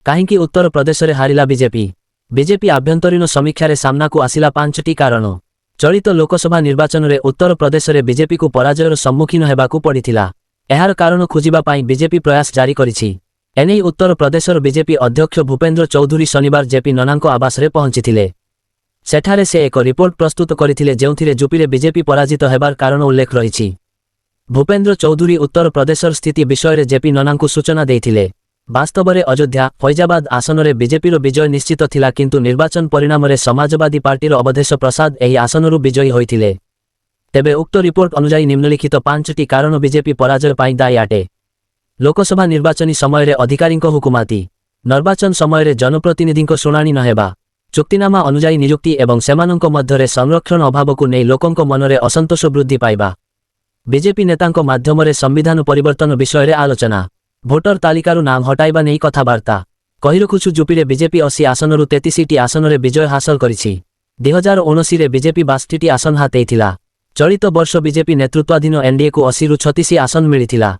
କାହିଁକି ଉତ୍ତର ପ୍ରଦେଶରେ ହାରିଲା ବିଜେପି? ବିଜେପି ଆଭ୍ୟନ୍ତରୀଣ ସମୀକ୍ଷାରେ ସାମ୍ନାକୁ ଆସିଲା 5ଟି କାରଣ। ଚଳିତ ଲୋକସଭା ନିର୍ବାଚନରେ ଉତ୍ତର ପ୍ରଦେଶରେ ବିଜେପିକୁ ପରାଜୟର ସମ୍ମୁଖୀନ ହେବାକୁ ପଡ଼ିଥିଲା। ଏହାର କାରଣ ଖୋଜିବା ପାଇଁ ବିଜେପି ପ୍ରୟାସ ଜାରି କରିଛି। ଏନେଇ ଉତ୍ତର ପ୍ରଦେଶର ବିଜେପି ଅଧ୍ୟକ୍ଷ ଭୂପେନ୍ଦ୍ର ଚୌଧୁରୀ ଶନିବାର ଜେପି ନଡ୍ଡାଙ୍କ ଆବାସରେ ପହଞ୍ଚିଥିଲେ। ସେଠାରେ ସେ ଏକ ରିପୋର୍ଟ ପ୍ରସ୍ତୁତ କରିଥିଲେ ଯେଉଁଥିରେ ୟୁପିରେ ବିଜେପି ପରାଜିତ ହେବାର କାରଣ ଉଲ୍ଲେଖ ରହିଛି। ଭୂପେନ୍ଦ୍ର ଚୌଧୁରୀ ଉତ୍ତର ପ୍ରଦେଶର ସ୍ଥିତି ବିଷୟରେ ଜେପି ନଡ୍ଡାଙ୍କୁ ସୂଚନା ଦେଇଥିଲେ। ବାସ୍ତବରେ ଅଯୋଧ୍ୟା, ଫୈଜାବାଦ ଆସନରେ ବିଜେପିର ବିଜୟ ନିଶ୍ଚିତ ଥିଲା କିନ୍ତୁ ନିର୍ବାଚନ ପରିଣାମରେ ସମାଜବାଦୀ ପାର୍ଟିର ଅବଧେଶ ପ୍ରସାଦ ଏହି ଆସନରୁ ବିଜୟୀ ହୋଇଥିଲେ। ତେବେ ଉକ୍ତ ରିପୋର୍ଟ ଅନୁଯାୟୀ ନିମ୍ନଲିଖିତ 5ଟି କାରଣ ବିଜେପି ପରାଜୟ ପାଇଁ ଦାୟୀ ଅଟେ। ଲୋକସଭା ନିର୍ବାଚନୀ ସମୟରେ ଅଧିକାରୀଙ୍କ ହୁକୁମାତି, ନିର୍ବାଚନ ସମୟରେ ଜନପ୍ରତିନିଧିଙ୍କ ଶୁଣାଣି ନ ହେବା, ଚୁକ୍ତିନାମା ଅନୁଯାୟୀ ନିଯୁକ୍ତି ଏବଂ ସେମାନଙ୍କ ମଧ୍ୟରେ ସଂରକ୍ଷଣ ଅଭାବକୁ ନେଇ ଲୋକଙ୍କ ମନରେ ଅସନ୍ତୋଷ ବୃଦ୍ଧି ପାଇବା, ବିଜେପି ନେତାଙ୍କ ମାଧ୍ୟମରେ ସମ୍ବିଧାନ ପରିବର୍ତ୍ତନ ବିଷୟରେ ଆଲୋଚନା, ଭୋଟର ତାଲିକାରୁ ନାମ ହଟାଇବା ନେଇ କଥାବାର୍ତ୍ତା। କହି ରଖୁଛୁ ୟୁପିରେ ବିଜେପି 80 ଆସନରୁ 33ଟି ଆସନରେ ବିଜୟ ହାସଲ କରିଛି। 2019ରେ ବିଜେପି 62ଟି ଆସନ ହାତେଇଥିଲା। ଚଳିତ ବର୍ଷ ବିଜେପି ନେତୃତ୍ୱାଧୀନ ଏନଡିଏକୁ 80ରୁ 36 ଆସନ ମିଳିଥିଲା।